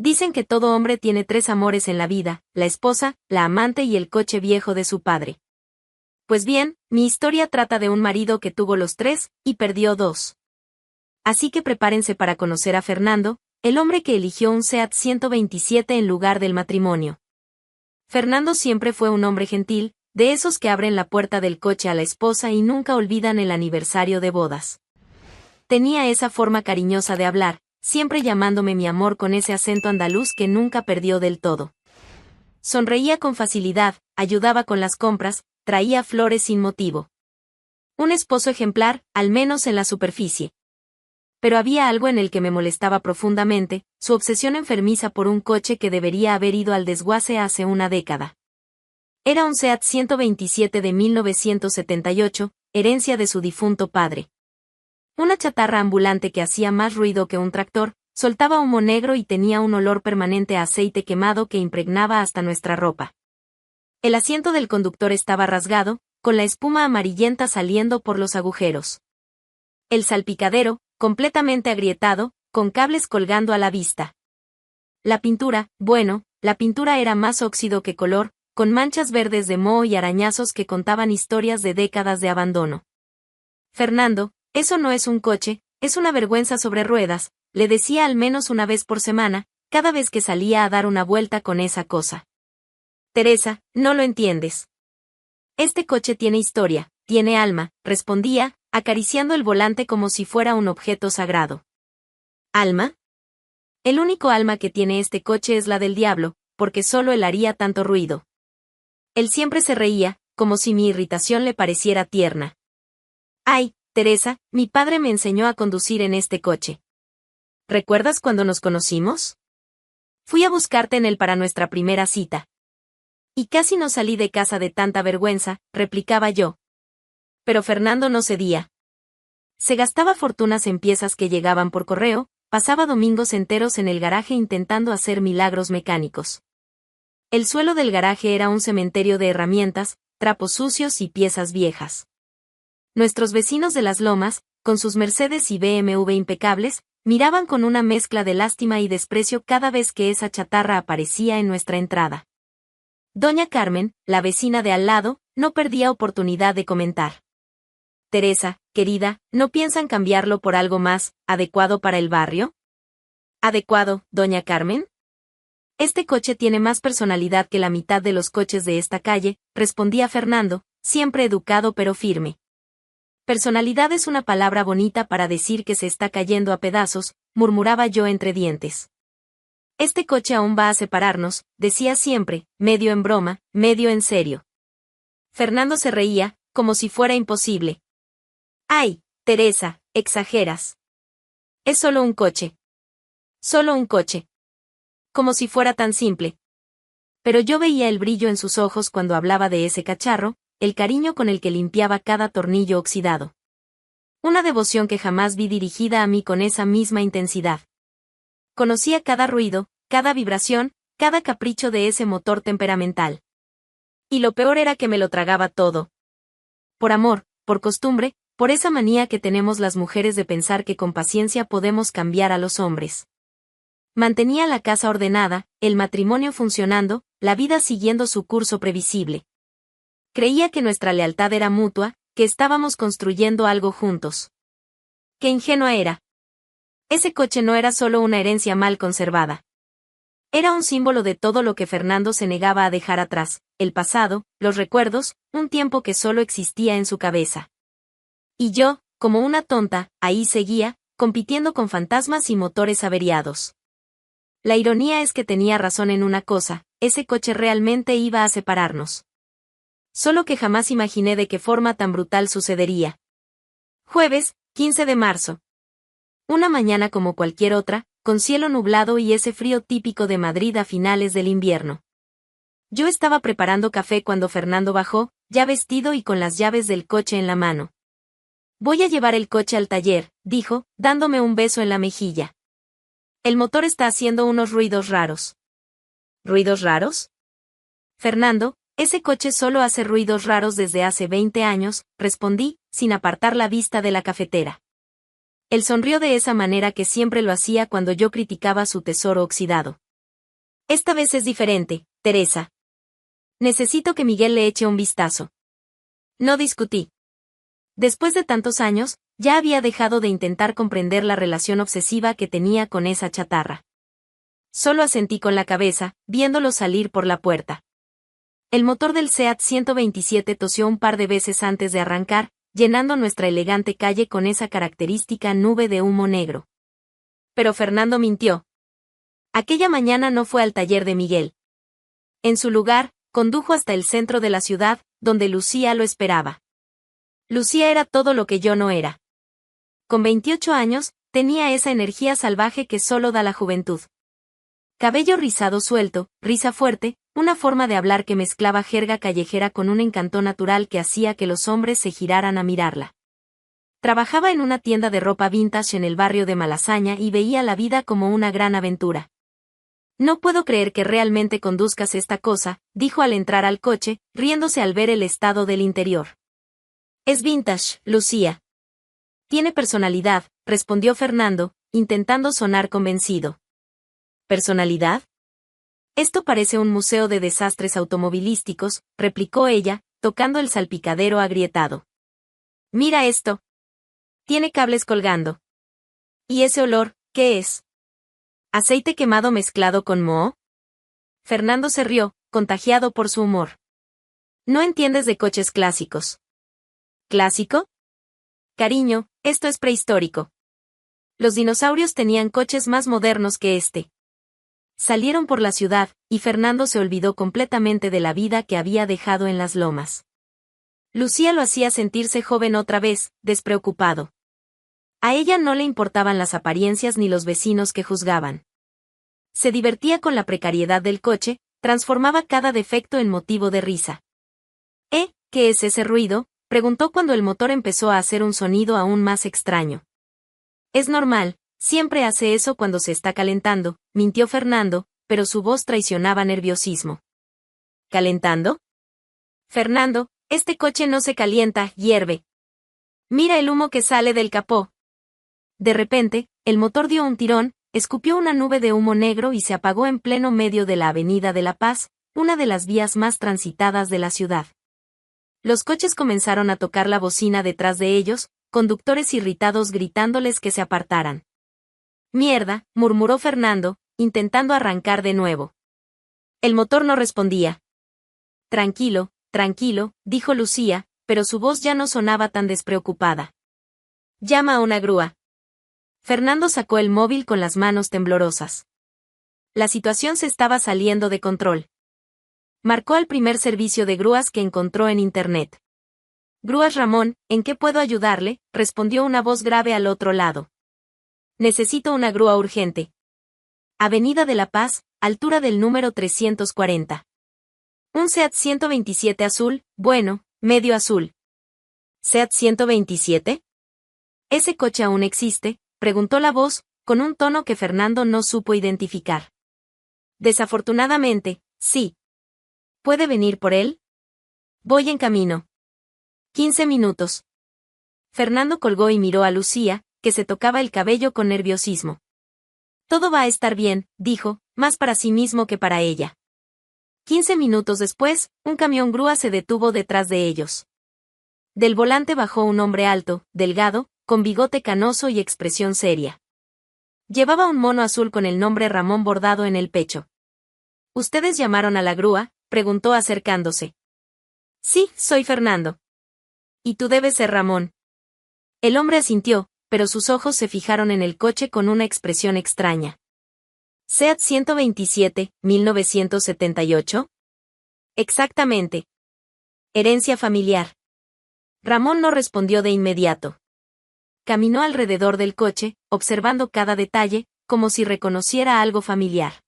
Dicen que todo hombre tiene tres amores en la vida: la esposa, la amante y el coche viejo de su padre. Pues bien, mi historia trata de un marido que tuvo los tres, y perdió dos. Así que prepárense para conocer a Fernando, el hombre que eligió un Seat 127 en lugar del matrimonio. Fernando siempre fue un hombre gentil, de esos que abren la puerta del coche a la esposa y nunca olvidan el aniversario de bodas. Tenía esa forma cariñosa de hablar, siempre llamándome mi amor con ese acento andaluz que nunca perdió del todo. Sonreía con facilidad, ayudaba con las compras, traía flores sin motivo. Un esposo ejemplar, al menos en la superficie. Pero había algo en el que me molestaba profundamente, su obsesión enfermiza por un coche que debería haber ido al desguace hace una década. Era un Seat 127 de 1978, herencia de su difunto padre. Una chatarra ambulante que hacía más ruido que un tractor, soltaba humo negro y tenía un olor permanente a aceite quemado que impregnaba hasta nuestra ropa. El asiento del conductor estaba rasgado, con la espuma amarillenta saliendo por los agujeros. El salpicadero, completamente agrietado, con cables colgando a la vista. La pintura, bueno, la pintura era más óxido que color, con manchas verdes de moho y arañazos que contaban historias de décadas de abandono. Fernando, eso no es un coche, es una vergüenza sobre ruedas, le decía al menos una vez por semana, cada vez que salía a dar una vuelta con esa cosa. Teresa, no lo entiendes. Este coche tiene historia, tiene alma, respondía, acariciando el volante como si fuera un objeto sagrado. ¿Alma? El único alma que tiene este coche es la del diablo, porque solo él haría tanto ruido. Él siempre se reía, como si mi irritación le pareciera tierna. Ay, Teresa, mi padre me enseñó a conducir en este coche. ¿Recuerdas cuando nos conocimos? Fui a buscarte en él para nuestra primera cita. Y casi no salí de casa de tanta vergüenza, replicaba yo. Pero Fernando no cedía. Se gastaba fortunas en piezas que llegaban por correo, pasaba domingos enteros en el garaje intentando hacer milagros mecánicos. El suelo del garaje era un cementerio de herramientas, trapos sucios y piezas viejas. Nuestros vecinos de las lomas, con sus Mercedes y BMW impecables, miraban con una mezcla de lástima y desprecio cada vez que esa chatarra aparecía en nuestra entrada. Doña Carmen, la vecina de al lado, no perdía oportunidad de comentar. Teresa, querida, ¿no piensan cambiarlo por algo más adecuado para el barrio? ¿Adecuado, doña Carmen? Este coche tiene más personalidad que la mitad de los coches de esta calle, respondía Fernando, siempre educado pero firme. Personalidad es una palabra bonita para decir que se está cayendo a pedazos, murmuraba yo entre dientes. Este coche aún va a separarnos, decía siempre, medio en broma, medio en serio. Fernando se reía, como si fuera imposible. Ay, Teresa, exageras. Es solo un coche. Solo un coche. Como si fuera tan simple. Pero yo veía el brillo en sus ojos cuando hablaba de ese cacharro, el cariño con el que limpiaba cada tornillo oxidado. Una devoción que jamás vi dirigida a mí con esa misma intensidad. Conocía cada ruido, cada vibración, cada capricho de ese motor temperamental. Y lo peor era que me lo tragaba todo. Por amor, por costumbre, por esa manía que tenemos las mujeres de pensar que con paciencia podemos cambiar a los hombres. Mantenía la casa ordenada, el matrimonio funcionando, la vida siguiendo su curso previsible. Creía que nuestra lealtad era mutua, que estábamos construyendo algo juntos. ¡Qué ingenua era! Ese coche no era solo una herencia mal conservada. Era un símbolo de todo lo que Fernando se negaba a dejar atrás, el pasado, los recuerdos, un tiempo que solo existía en su cabeza. Y yo, como una tonta, ahí seguía, compitiendo con fantasmas y motores averiados. La ironía es que tenía razón en una cosa, ese coche realmente iba a separarnos. Solo que jamás imaginé de qué forma tan brutal sucedería. Jueves, 15 de marzo. Una mañana como cualquier otra, con cielo nublado y ese frío típico de Madrid a finales del invierno. Yo estaba preparando café cuando Fernando bajó, ya vestido y con las llaves del coche en la mano. Voy a llevar el coche al taller, dijo, dándome un beso en la mejilla. El motor está haciendo unos ruidos raros. ¿Ruidos raros? Fernando, ese coche solo hace ruidos raros desde hace 20 años, respondí, sin apartar la vista de la cafetera. Él sonrió de esa manera que siempre lo hacía cuando yo criticaba su tesoro oxidado. Esta vez es diferente, Teresa. Necesito que Miguel le eche un vistazo. No discutí. Después de tantos años, ya había dejado de intentar comprender la relación obsesiva que tenía con esa chatarra. Solo asentí con la cabeza, viéndolo salir por la puerta. El motor del SEAT 127 tosió un par de veces antes de arrancar, llenando nuestra elegante calle con esa característica nube de humo negro. Pero Fernando mintió. Aquella mañana no fue al taller de Miguel. En su lugar, condujo hasta el centro de la ciudad, donde Lucía lo esperaba. Lucía era todo lo que yo no era. Con 28 años, tenía esa energía salvaje que solo da la juventud. Cabello rizado suelto, risa fuerte, una forma de hablar que mezclaba jerga callejera con un encanto natural que hacía que los hombres se giraran a mirarla. Trabajaba en una tienda de ropa vintage en el barrio de Malasaña y veía la vida como una gran aventura. No puedo creer que realmente conduzcas esta cosa, dijo al entrar al coche, riéndose al ver el estado del interior. Es vintage, Lucía. Tiene personalidad, respondió Fernando, intentando sonar convencido. ¿Personalidad? Esto parece un museo de desastres automovilísticos, replicó ella, tocando el salpicadero agrietado. Mira esto. Tiene cables colgando. ¿Y ese olor, qué es? ¿Aceite quemado mezclado con moho? Fernando se rió, contagiado por su humor. No entiendes de coches clásicos. ¿Clásico? Cariño, esto es prehistórico. Los dinosaurios tenían coches más modernos que este. Salieron por la ciudad, y Fernando se olvidó completamente de la vida que había dejado en las lomas. Lucía lo hacía sentirse joven otra vez, despreocupado. A ella no le importaban las apariencias ni los vecinos que juzgaban. Se divertía con la precariedad del coche, transformaba cada defecto en motivo de risa. ¿Qué es ese ruido?, preguntó cuando el motor empezó a hacer un sonido aún más extraño. Es normal, siempre hace eso cuando se está calentando, mintió Fernando, pero su voz traicionaba nerviosismo. ¿Calentando? Fernando, este coche no se calienta, hierve. Mira el humo que sale del capó. De repente, el motor dio un tirón, escupió una nube de humo negro y se apagó en pleno medio de la Avenida de la Paz, una de las vías más transitadas de la ciudad. Los coches comenzaron a tocar la bocina detrás de ellos, conductores irritados gritándoles que se apartaran. Mierda, murmuró Fernando, intentando arrancar de nuevo. El motor no respondía. Tranquilo, tranquilo, dijo Lucía, pero su voz ya no sonaba tan despreocupada. Llama a una grúa. Fernando sacó el móvil con las manos temblorosas. La situación se estaba saliendo de control. Marcó al primer servicio de grúas que encontró en internet. Grúas Ramón, ¿en qué puedo ayudarle?, respondió una voz grave al otro lado. Necesito una grúa urgente. Avenida de la Paz, altura del número 340. Un SEAT 127 azul, bueno, medio azul. ¿SEAT 127? ¿Ese coche aún existe?, preguntó la voz, con un tono que Fernando no supo identificar. Desafortunadamente, sí. ¿Puede venir por él? Voy en camino. 15 minutos. Fernando colgó y miró a Lucía, que se tocaba el cabello con nerviosismo. Todo va a estar bien, dijo, más para sí mismo que para ella. 15 minutos después, un camión grúa se detuvo detrás de ellos. Del volante bajó un hombre alto, delgado, con bigote canoso y expresión seria. Llevaba un mono azul con el nombre Ramón bordado en el pecho. ¿Ustedes llamaron a la grúa?, preguntó acercándose. Sí, soy Fernando. Y tú debes ser Ramón. El hombre asintió, pero sus ojos se fijaron en el coche con una expresión extraña. ¿SEAT 127, 1978? Exactamente. Herencia familiar. Ramón no respondió de inmediato. Caminó alrededor del coche, observando cada detalle, como si reconociera algo familiar.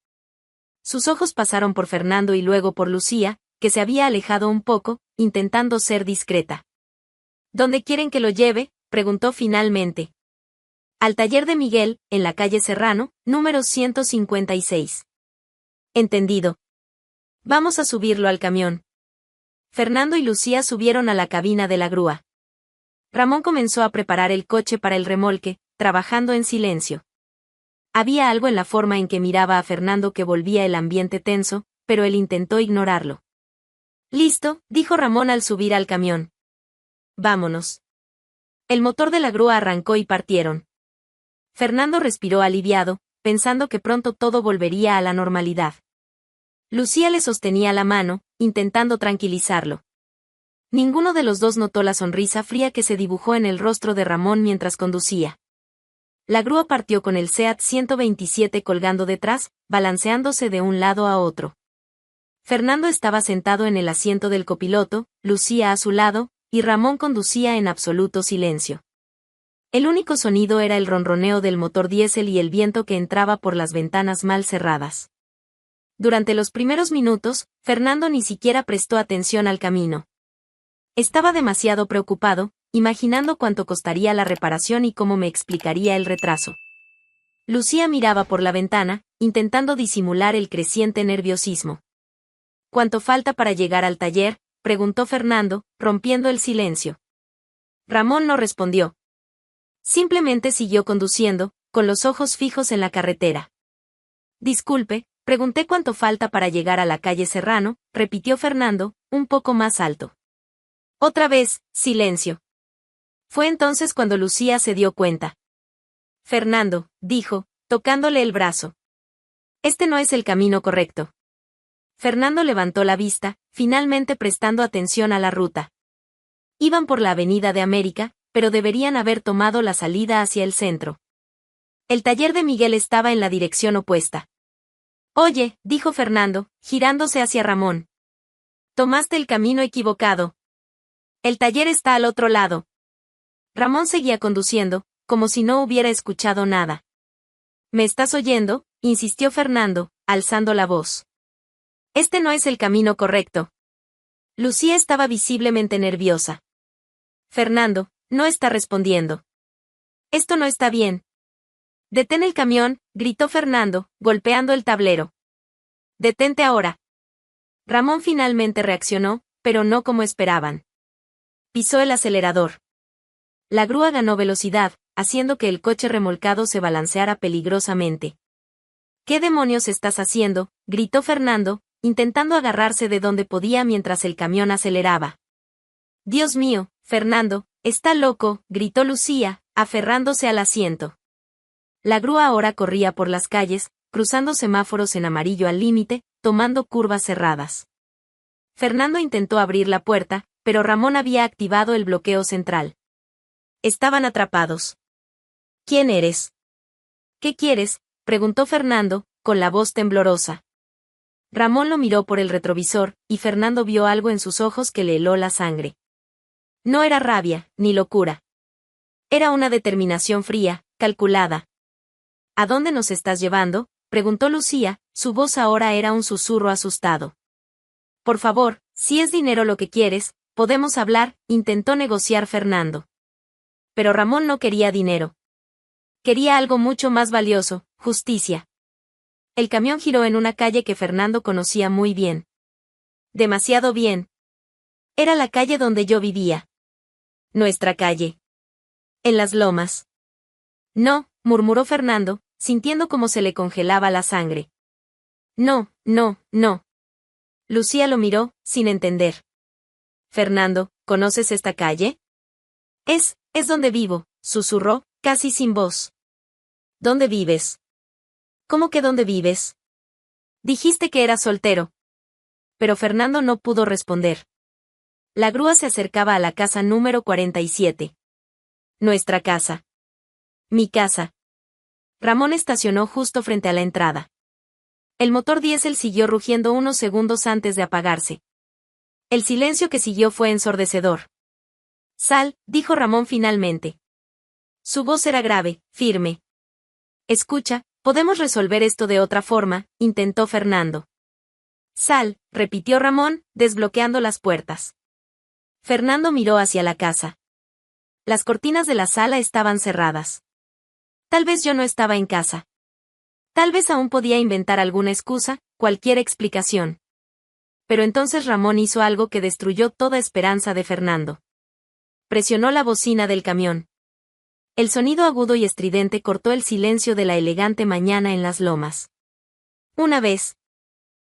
Sus ojos pasaron por Fernando y luego por Lucía, que se había alejado un poco, intentando ser discreta. ¿Dónde quieren que lo lleve?, preguntó finalmente. Al taller de Miguel, en la calle Serrano, número 156. Entendido. Vamos a subirlo al camión. Fernando y Lucía subieron a la cabina de la grúa. Ramón comenzó a preparar el coche para el remolque, trabajando en silencio. Había algo en la forma en que miraba a Fernando que volvía el ambiente tenso, pero él intentó ignorarlo. «Listo», dijo Ramón al subir al camión. «Vámonos». El motor de la grúa arrancó y partieron. Fernando respiró aliviado, pensando que pronto todo volvería a la normalidad. Lucía le sostenía la mano, intentando tranquilizarlo. Ninguno de los dos notó la sonrisa fría que se dibujó en el rostro de Ramón mientras conducía. La grúa partió con el Seat 127 colgando detrás, balanceándose de un lado a otro. Fernando estaba sentado en el asiento del copiloto, Lucía a su lado, y Ramón conducía en absoluto silencio. El único sonido era el ronroneo del motor diésel y el viento que entraba por las ventanas mal cerradas. Durante los primeros minutos, Fernando ni siquiera prestó atención al camino. Estaba demasiado preocupado, imaginando cuánto costaría la reparación y cómo me explicaría el retraso. Lucía miraba por la ventana, intentando disimular el creciente nerviosismo. «¿Cuánto falta para llegar al taller?», preguntó Fernando, rompiendo el silencio. Ramón no respondió. Simplemente siguió conduciendo, con los ojos fijos en la carretera. «Disculpe, pregunté cuánto falta para llegar a la calle Serrano», repitió Fernando, un poco más alto. Otra vez, silencio. Fue entonces cuando Lucía se dio cuenta. «Fernando», dijo, tocándole el brazo. «Este no es el camino correcto». Fernando levantó la vista, finalmente prestando atención a la ruta. Iban por la Avenida de América, pero deberían haber tomado la salida hacia el centro. El taller de Miguel estaba en la dirección opuesta. «Oye», dijo Fernando, girándose hacia Ramón. «Tomaste el camino equivocado. El taller está al otro lado». Ramón seguía conduciendo, como si no hubiera escuchado nada. «¿Me estás oyendo?», insistió Fernando, alzando la voz. «Este no es el camino correcto». Lucía estaba visiblemente nerviosa. «Fernando, no está respondiendo. Esto no está bien». «Detén el camión», gritó Fernando, golpeando el tablero. «Detente ahora». Ramón finalmente reaccionó, pero no como esperaban. Pisó el acelerador. La grúa ganó velocidad, haciendo que el coche remolcado se balanceara peligrosamente. «¿Qué demonios estás haciendo?», gritó Fernando, intentando agarrarse de donde podía mientras el camión aceleraba. «Dios mío, Fernando, está loco», gritó Lucía, aferrándose al asiento. La grúa ahora corría por las calles, cruzando semáforos en amarillo al límite, tomando curvas cerradas. Fernando intentó abrir la puerta, pero Ramón había activado el bloqueo central. Estaban atrapados. «¿Quién eres?». «¿Qué quieres?», preguntó Fernando, con la voz temblorosa. Ramón lo miró por el retrovisor, y Fernando vio algo en sus ojos que le heló la sangre. No era rabia, ni locura. Era una determinación fría, calculada. «¿A dónde nos estás llevando?», preguntó Lucía, su voz ahora era un susurro asustado. «Por favor, si es dinero lo que quieres, podemos hablar», intentó negociar Fernando. Pero Ramón no quería dinero. Quería algo mucho más valioso, justicia. El camión giró en una calle que Fernando conocía muy bien. Demasiado bien. Era la calle donde yo vivía. Nuestra calle. En las lomas. «No», murmuró Fernando, sintiendo como se le congelaba la sangre. «No, no, no». Lucía lo miró, sin entender. «Fernando, ¿conoces esta calle?». Es donde vivo», susurró, casi sin voz. «¿Dónde vives?». «¿Cómo que dónde vives?». «Dijiste que eras soltero». Pero Fernando no pudo responder. La grúa se acercaba a la casa número 47. «Nuestra casa». «Mi casa». Ramón estacionó justo frente a la entrada. El motor diésel siguió rugiendo unos segundos antes de apagarse. El silencio que siguió fue ensordecedor. «Sal», dijo Ramón finalmente. Su voz era grave, firme. «Escucha, podemos resolver esto de otra forma», intentó Fernando. «Sal», repitió Ramón, desbloqueando las puertas. Fernando miró hacia la casa. Las cortinas de la sala estaban cerradas. Tal vez yo no estaba en casa. Tal vez aún podía inventar alguna excusa, cualquier explicación. Pero entonces Ramón hizo algo que destruyó toda esperanza de Fernando. Presionó la bocina del camión. El sonido agudo y estridente cortó el silencio de la elegante mañana en las lomas. Una vez.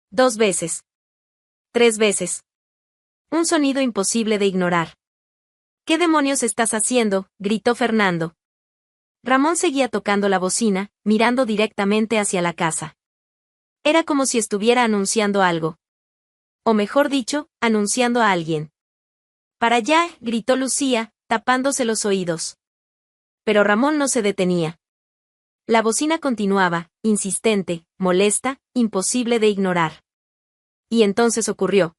2 veces. 3 veces. Un sonido imposible de ignorar. ¿Qué demonios estás haciendo?, gritó Fernando. Ramón seguía tocando la bocina, mirando directamente hacia la casa. Era como si estuviera anunciando algo. O mejor dicho, anunciando a alguien. «Para allá», gritó Lucía, tapándose los oídos. Pero Ramón no se detenía. La bocina continuaba, insistente, molesta, imposible de ignorar. Y entonces ocurrió.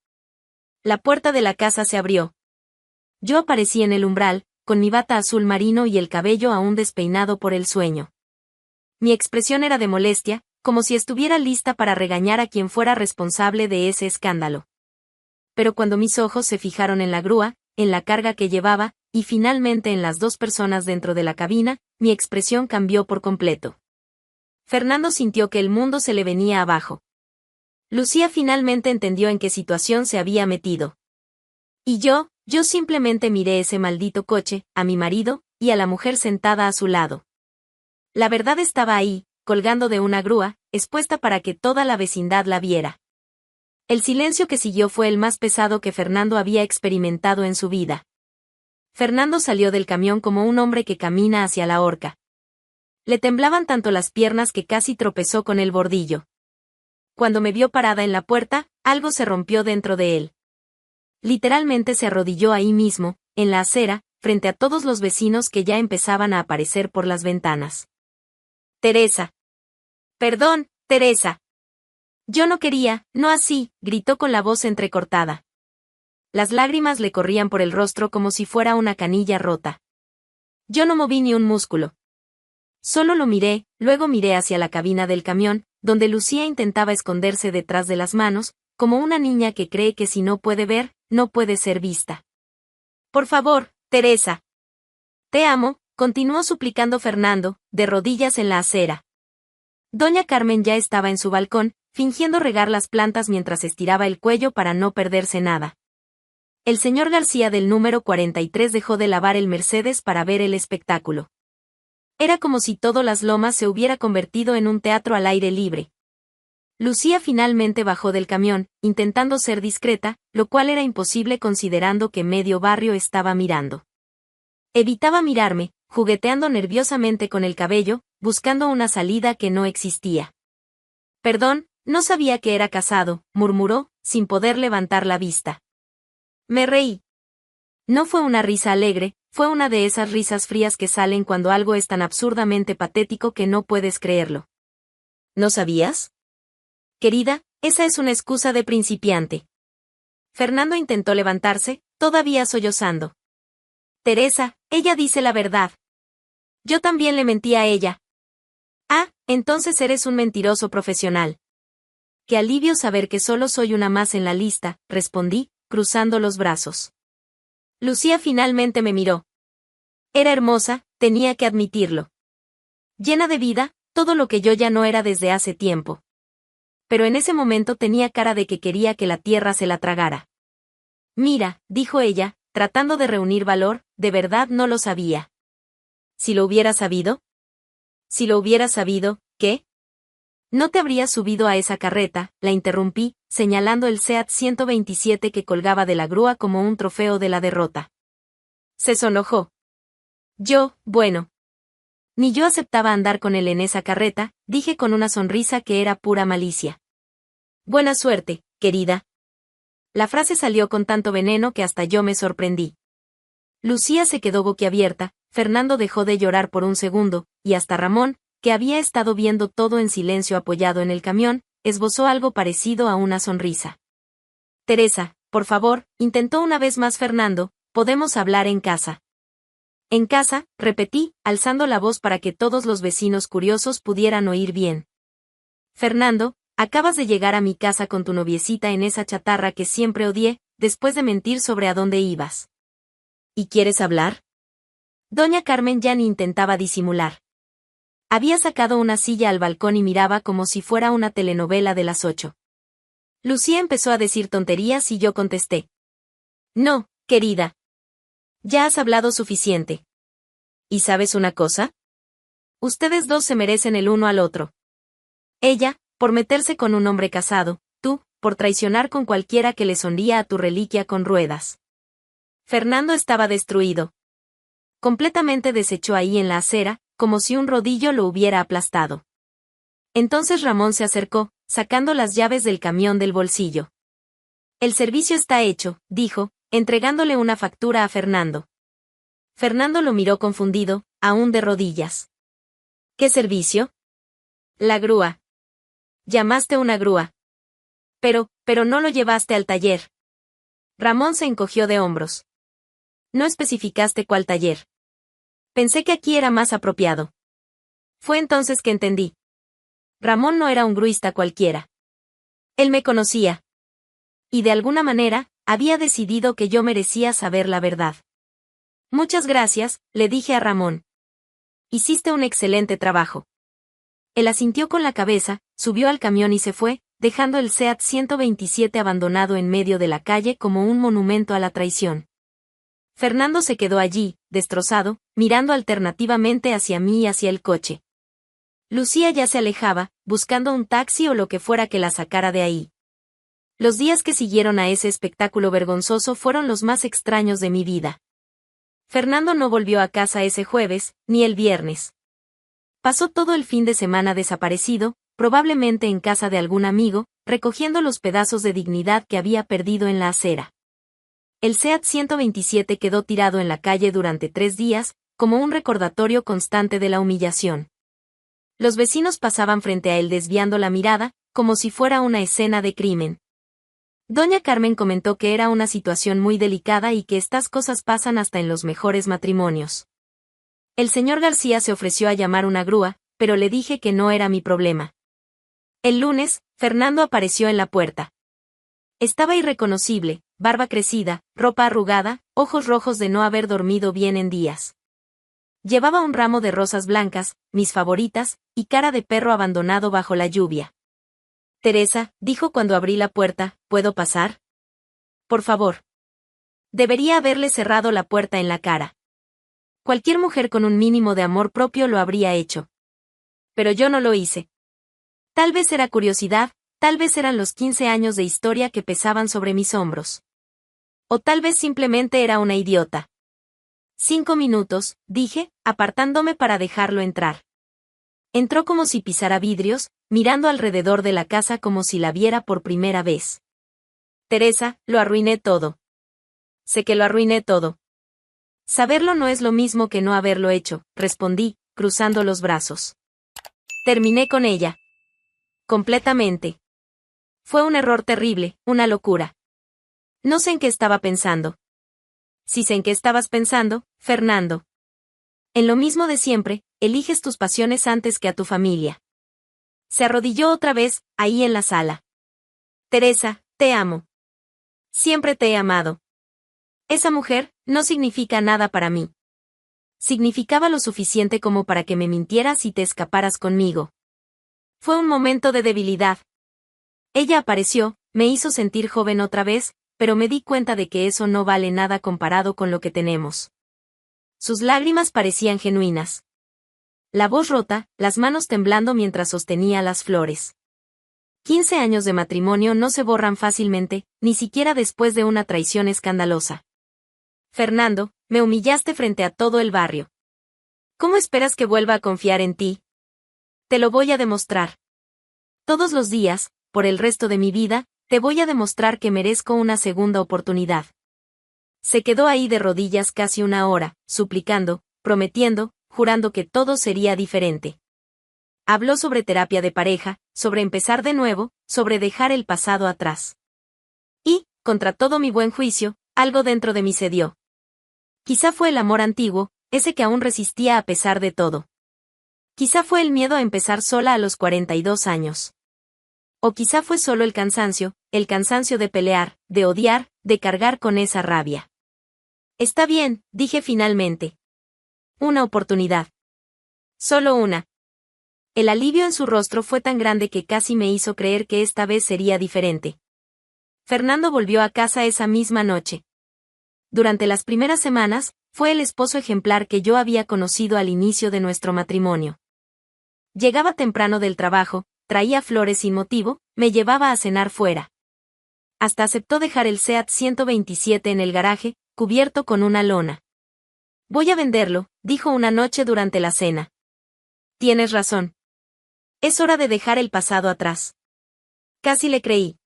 La puerta de la casa se abrió. Yo aparecí en el umbral, con mi bata azul marino y el cabello aún despeinado por el sueño. Mi expresión era de molestia, como si estuviera lista para regañar a quien fuera responsable de ese escándalo. Pero cuando mis ojos se fijaron en la grúa, en la carga que llevaba, y finalmente en las 2 personas dentro de la cabina, mi expresión cambió por completo. Fernando sintió que el mundo se le venía abajo. Lucía finalmente entendió en qué situación se había metido. Y yo simplemente miré ese maldito coche, a mi marido, y a la mujer sentada a su lado. La verdad estaba ahí, colgando de una grúa, expuesta para que toda la vecindad la viera. El silencio que siguió fue el más pesado que Fernando había experimentado en su vida. Fernando salió del camión como un hombre que camina hacia la horca. Le temblaban tanto las piernas que casi tropezó con el bordillo. Cuando me vio parada en la puerta, algo se rompió dentro de él. Literalmente se arrodilló ahí mismo, en la acera, frente a todos los vecinos que ya empezaban a aparecer por las ventanas. «Teresa». «Perdón, Teresa». «Yo no quería, no así», gritó con la voz entrecortada. Las lágrimas le corrían por el rostro como si fuera una canilla rota. Yo no moví ni un músculo. Solo lo miré, luego miré hacia la cabina del camión, donde Lucía intentaba esconderse detrás de las manos, como una niña que cree que si no puede ver, no puede ser vista. «Por favor, Teresa». «Te amo», continuó suplicando Fernando, de rodillas en la acera. Doña Carmen ya estaba en su balcón, fingiendo regar las plantas mientras estiraba el cuello para no perderse nada. El señor García del número 43 dejó de lavar el Mercedes para ver el espectáculo. Era como si todo Las Lomas se hubiera convertido en un teatro al aire libre. Lucía finalmente bajó del camión, intentando ser discreta, lo cual era imposible considerando que medio barrio estaba mirando. Evitaba mirarme, jugueteando nerviosamente con el cabello, buscando una salida que no existía. «Perdón, no sabía que era casado», murmuró, sin poder levantar la vista. Me reí. No fue una risa alegre, fue una de esas risas frías que salen cuando algo es tan absurdamente patético que no puedes creerlo. ¿No sabías? Querida, esa es una excusa de principiante. Fernando intentó levantarse, todavía sollozando. Teresa, ella dice la verdad. Yo también le mentí a ella. Ah, entonces eres un mentiroso profesional. Qué alivio saber que solo soy una más en la lista, respondí, cruzando los brazos. Lucía finalmente me miró. Era hermosa, tenía que admitirlo. Llena de vida, todo lo que yo ya no era desde hace tiempo. Pero en ese momento tenía cara de que quería que la tierra se la tragara. Mira, dijo ella, tratando de reunir valor, de verdad no lo sabía. ¿Si lo hubiera sabido? Si lo hubiera sabido, ¿qué? No te habrías subido a esa carreta, la interrumpí, señalando el Seat 127 que colgaba de la grúa como un trofeo de la derrota. Se sonrojó. Bueno. Ni yo aceptaba andar con él en esa carreta, dije con una sonrisa que era pura malicia. Buena suerte, querida. La frase salió con tanto veneno que hasta yo me sorprendí. Lucía se quedó boquiabierta, Fernando dejó de llorar por un segundo, y hasta Ramón, que había estado viendo todo en silencio apoyado en el camión, esbozó algo parecido a una sonrisa. Teresa, por favor, intentó una vez más Fernando, podemos hablar en casa. En casa, repetí, alzando la voz para que todos los vecinos curiosos pudieran oír bien. Fernando, acabas de llegar a mi casa con tu noviecita en esa chatarra que siempre odié, después de mentir sobre a dónde ibas. ¿Y quieres hablar? Doña Carmen ya ni intentaba disimular. Había sacado una silla al balcón y miraba como si fuera una telenovela de las 8. Lucía empezó a decir tonterías y yo contesté. No, querida. Ya has hablado suficiente. ¿Y sabes una cosa? Ustedes dos se merecen el uno al otro. Ella, por meterse con un hombre casado, tú, por traicionar con cualquiera que le sonría a tu reliquia con ruedas. Fernando estaba destruido. Completamente deshecho ahí en la acera, como si un rodillo lo hubiera aplastado. Entonces Ramón se acercó, sacando las llaves del camión del bolsillo. El servicio está hecho, dijo, entregándole una factura a Fernando. Fernando lo miró confundido, aún de rodillas. ¿Qué servicio? La grúa. Llamaste una grúa. Pero no lo llevaste al taller. Ramón se encogió de hombros. No especificaste cuál taller. Pensé que aquí era más apropiado. Fue entonces que entendí. Ramón no era un gruista cualquiera. Él me conocía. Y de alguna manera, había decidido que yo merecía saber la verdad. Muchas gracias, le dije a Ramón. Hiciste un excelente trabajo. Él asintió con la cabeza, subió al camión y se fue, dejando el SEAT 127 abandonado en medio de la calle como un monumento a la traición. Fernando se quedó allí, destrozado, mirando alternativamente hacia mí y hacia el coche. Lucía ya se alejaba, buscando un taxi o lo que fuera que la sacara de ahí. Los días que siguieron a ese espectáculo vergonzoso fueron los más extraños de mi vida. Fernando no volvió a casa ese jueves, ni el viernes. Pasó todo el fin de semana desaparecido, probablemente en casa de algún amigo, recogiendo los pedazos de dignidad que había perdido en la acera. El SEAT 127 quedó tirado en la calle durante 3 días, como un recordatorio constante de la humillación. Los vecinos pasaban frente a él desviando la mirada, como si fuera una escena de crimen. Doña Carmen comentó que era una situación muy delicada y que estas cosas pasan hasta en los mejores matrimonios. El señor García se ofreció a llamar una grúa, pero le dije que no era mi problema. El lunes, Fernando apareció en la puerta. Estaba irreconocible, barba crecida, ropa arrugada, ojos rojos de no haber dormido bien en días. Llevaba un ramo de rosas blancas, mis favoritas, y cara de perro abandonado bajo la lluvia. Teresa, dijo cuando abrí la puerta, ¿puedo pasar? Por favor. Debería haberle cerrado la puerta en la cara. Cualquier mujer con un mínimo de amor propio lo habría hecho. Pero yo no lo hice. Tal vez era curiosidad, tal vez eran los 15 años de historia que pesaban sobre mis hombros. O tal vez simplemente era una idiota. 5 minutos, dije, apartándome para dejarlo entrar. Entró como si pisara vidrios, mirando alrededor de la casa como si la viera por primera vez. Teresa, lo arruiné todo. Sé que lo arruiné todo. Saberlo no es lo mismo que no haberlo hecho, respondí, cruzando los brazos. Terminé con ella. Completamente. Fue un error terrible, una locura. No sé en qué estaba pensando. Sí sé en qué estabas pensando, Fernando. En lo mismo de siempre, eliges tus pasiones antes que a tu familia. Se arrodilló otra vez, ahí en la sala. Teresa, te amo. Siempre te he amado. Esa mujer, no significa nada para mí. Significaba lo suficiente como para que me mintieras y te escaparas conmigo. Fue un momento de debilidad. Ella apareció, me hizo sentir joven otra vez, pero me di cuenta de que eso no vale nada comparado con lo que tenemos. Sus lágrimas parecían genuinas. La voz rota, las manos temblando mientras sostenía las flores. 15 años de matrimonio no se borran fácilmente, ni siquiera después de una traición escandalosa. Fernando, me humillaste frente a todo el barrio. ¿Cómo esperas que vuelva a confiar en ti? Te lo voy a demostrar. Todos los días, por el resto de mi vida, te voy a demostrar que merezco una segunda oportunidad. Se quedó ahí de rodillas casi una hora, suplicando, prometiendo, jurando que todo sería diferente. Habló sobre terapia de pareja, sobre empezar de nuevo, sobre dejar el pasado atrás. Y, contra todo mi buen juicio, algo dentro de mí cedió. Quizá fue el amor antiguo, ese que aún resistía a pesar de todo. Quizá fue el miedo a empezar sola a los 42 años. O quizá fue solo el cansancio de pelear, de odiar, de cargar con esa rabia. Está bien, dije finalmente. Una oportunidad. Solo una. El alivio en su rostro fue tan grande que casi me hizo creer que esta vez sería diferente. Fernando volvió a casa esa misma noche. Durante las primeras semanas, fue el esposo ejemplar que yo había conocido al inicio de nuestro matrimonio. Llegaba temprano del trabajo, traía flores sin motivo, me llevaba a cenar fuera. Hasta aceptó dejar el SEAT 127 en el garaje, cubierto con una lona. Voy a venderlo, dijo una noche durante la cena. Tienes razón. Es hora de dejar el pasado atrás. Casi le creí.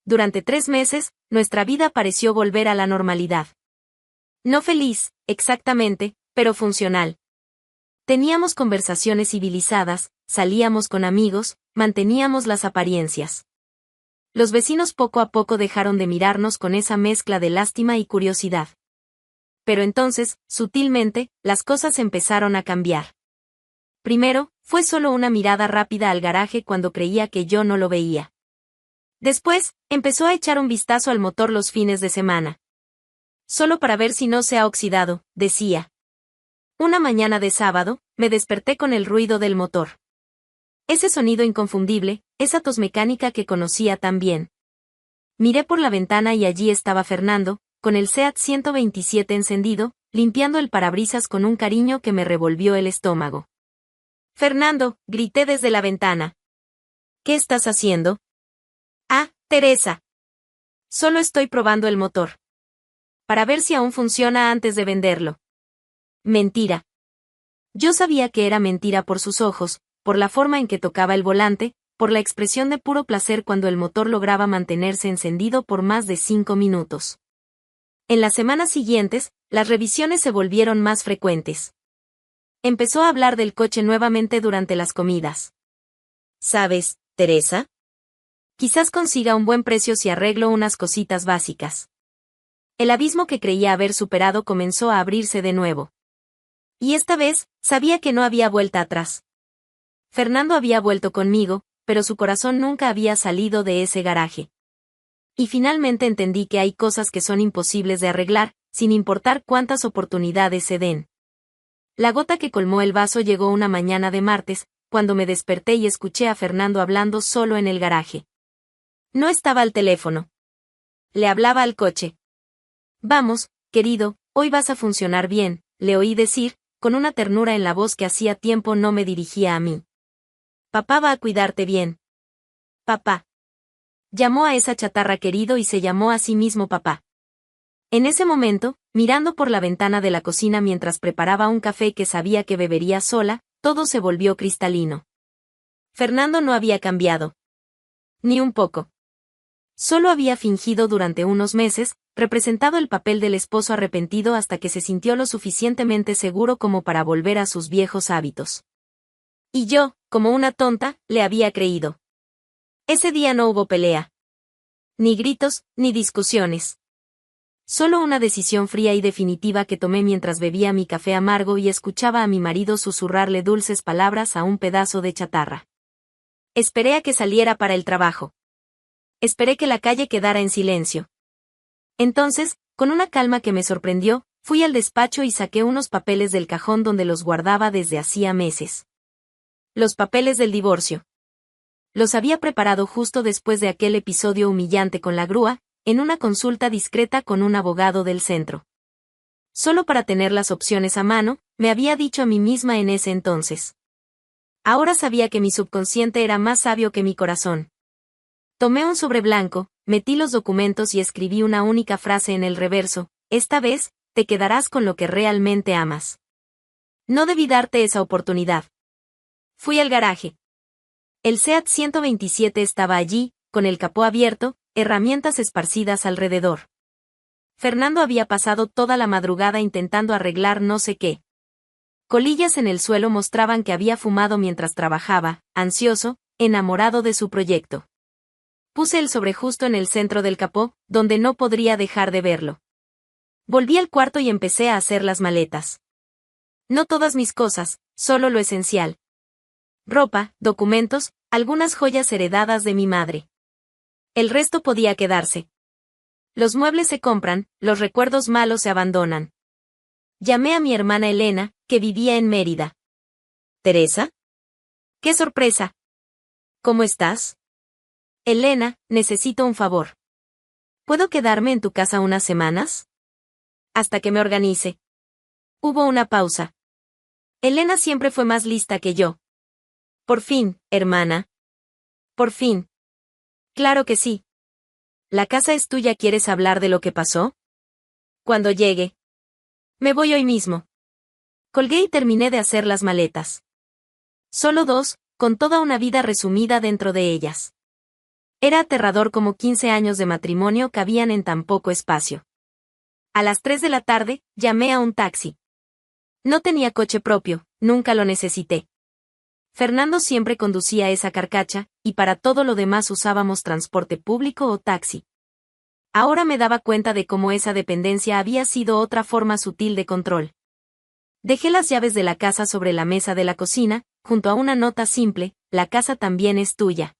Durante 3 meses, nuestra vida pareció volver a la normalidad. No feliz, exactamente, pero funcional. Teníamos conversaciones civilizadas, salíamos con amigos, manteníamos las apariencias. Los vecinos poco a poco dejaron de mirarnos con esa mezcla de lástima y curiosidad. Pero entonces, sutilmente, las cosas empezaron a cambiar. Primero, fue solo una mirada rápida al garaje cuando creía que yo no lo veía. Después, empezó a echar un vistazo al motor los fines de semana. Solo para ver si no se ha oxidado, decía. Una mañana de sábado, me desperté con el ruido del motor. Ese sonido inconfundible, esa tos mecánica que conocía tan bien. Miré por la ventana y allí estaba Fernando, con el SEAT 127 encendido, limpiando el parabrisas con un cariño que me revolvió el estómago. «Fernando», grité desde la ventana. «¿Qué estás haciendo?» «Ah, Teresa. Solo estoy probando el motor. Para ver si aún funciona antes de venderlo». Mentira. Yo sabía que era mentira por sus ojos, por la forma en que tocaba el volante, por la expresión de puro placer cuando el motor lograba mantenerse encendido por más de 5 minutos. En las semanas siguientes, las revisiones se volvieron más frecuentes. Empezó a hablar del coche nuevamente durante las comidas. ¿Sabes, Teresa? Quizás consiga un buen precio si arreglo unas cositas básicas. El abismo que creía haber superado comenzó a abrirse de nuevo. Y esta vez, sabía que no había vuelta atrás. Fernando había vuelto conmigo, pero su corazón nunca había salido de ese garaje. Y finalmente entendí que hay cosas que son imposibles de arreglar, sin importar cuántas oportunidades se den. La gota que colmó el vaso llegó una mañana de martes, cuando me desperté y escuché a Fernando hablando solo en el garaje. No estaba al teléfono. Le hablaba al coche. «Vamos, querido, hoy vas a funcionar bien», le oí decir, con una ternura en la voz que hacía tiempo no me dirigía a mí. «Papá va a cuidarte bien». «Papá». Llamó a esa chatarra querido y se llamó a sí mismo papá. En ese momento, mirando por la ventana de la cocina mientras preparaba un café que sabía que bebería sola, todo se volvió cristalino. Fernando no había cambiado. Ni un poco. Solo había fingido durante unos meses, representado el papel del esposo arrepentido hasta que se sintió lo suficientemente seguro como para volver a sus viejos hábitos. Y yo, como una tonta, le había creído. Ese día no hubo pelea. Ni gritos, ni discusiones. Solo una decisión fría y definitiva que tomé mientras bebía mi café amargo y escuchaba a mi marido susurrarle dulces palabras a un pedazo de chatarra. Esperé a que saliera para el trabajo. Esperé que la calle quedara en silencio. Entonces, con una calma que me sorprendió, fui al despacho y saqué unos papeles del cajón donde los guardaba desde hacía meses. Los papeles del divorcio. Los había preparado justo después de aquel episodio humillante con la grúa, en una consulta discreta con un abogado del centro. Solo para tener las opciones a mano, me había dicho a mí misma en ese entonces. Ahora sabía que mi subconsciente era más sabio que mi corazón. Tomé un sobre blanco, metí los documentos y escribí una única frase en el reverso: «Esta vez, te quedarás con lo que realmente amas». No debí darte esa oportunidad. Fui al garaje. El SEAT 127 estaba allí, con el capó abierto, herramientas esparcidas alrededor. Fernando había pasado toda la madrugada intentando arreglar no sé qué. Colillas en el suelo mostraban que había fumado mientras trabajaba, ansioso, enamorado de su proyecto. Puse el sobre justo en el centro del capó, donde no podría dejar de verlo. Volví al cuarto y empecé a hacer las maletas. No todas mis cosas, solo lo esencial. Ropa, documentos, algunas joyas heredadas de mi madre. El resto podía quedarse. Los muebles se compran, los recuerdos malos se abandonan. Llamé a mi hermana Elena, que vivía en Mérida. «¿Teresa? ¡Qué sorpresa! ¿Cómo estás?» «Elena, necesito un favor. ¿Puedo quedarme en tu casa unas semanas?» «Hasta que me organice». Hubo una pausa. Elena siempre fue más lista que yo. Por fin, hermana. Por fin. Claro que sí. ¿La casa es tuya? ¿Quieres hablar de lo que pasó? Cuando llegue. Me voy hoy mismo. Colgué y terminé de hacer las maletas. Solo 2, con toda una vida resumida dentro de ellas. Era aterrador como 15 años de matrimonio cabían en tan poco espacio. A las 3 de la tarde, llamé a un taxi. No tenía coche propio, nunca lo necesité. Fernando siempre conducía esa carcacha, y para todo lo demás usábamos transporte público o taxi. Ahora me daba cuenta de cómo esa dependencia había sido otra forma sutil de control. Dejé las llaves de la casa sobre la mesa de la cocina, junto a una nota simple: la casa también es tuya.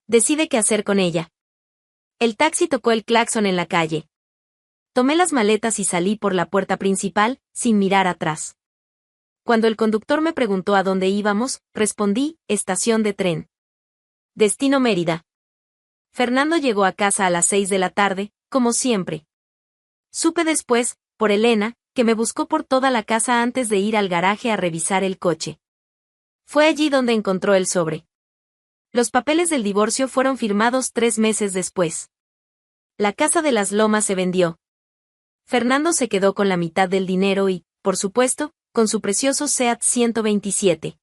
Decide qué hacer con ella. El taxi tocó el claxon en la calle. Tomé las maletas y salí por la puerta principal, sin mirar atrás. Cuando el conductor me preguntó a dónde íbamos, respondí: estación de tren. Destino Mérida. Fernando llegó a casa a las 6 de la tarde, como siempre. Supe después, por Elena, que me buscó por toda la casa antes de ir al garaje a revisar el coche. Fue allí donde encontró el sobre. Los papeles del divorcio fueron firmados 3 meses después. La casa de las Lomas se vendió. Fernando se quedó con la mitad del dinero y, por supuesto, con su precioso Seat 127.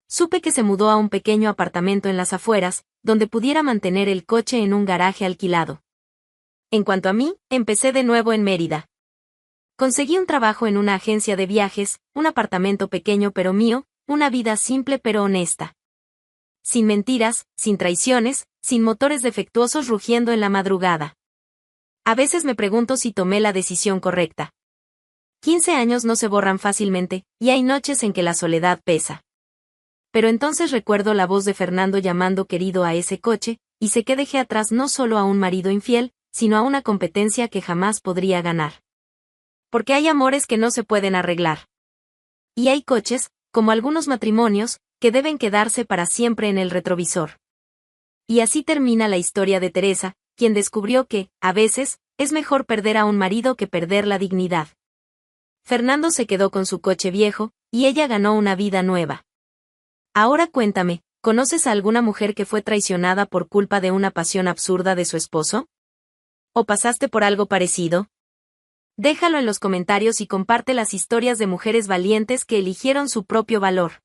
Supe que se mudó a un pequeño apartamento en las afueras, donde pudiera mantener el coche en un garaje alquilado. En cuanto a mí, empecé de nuevo en Mérida. Conseguí un trabajo en una agencia de viajes, un apartamento pequeño pero mío, una vida simple pero honesta. Sin mentiras, sin traiciones, sin motores defectuosos rugiendo en la madrugada. A veces me pregunto si tomé la decisión correcta. 15 años no se borran fácilmente, y hay noches en que la soledad pesa. Pero entonces recuerdo la voz de Fernando llamando querido a ese coche, y sé que dejé atrás no solo a un marido infiel, sino a una competencia que jamás podría ganar. Porque hay amores que no se pueden arreglar. Y hay coches, como algunos matrimonios, que deben quedarse para siempre en el retrovisor. Y así termina la historia de Teresa, quien descubrió que, a veces, es mejor perder a un marido que perder la dignidad. Fernando se quedó con su coche viejo, y ella ganó una vida nueva. Ahora cuéntame, ¿conoces a alguna mujer que fue traicionada por culpa de una pasión absurda de su esposo? ¿O pasaste por algo parecido? Déjalo en los comentarios y comparte las historias de mujeres valientes que eligieron su propio valor.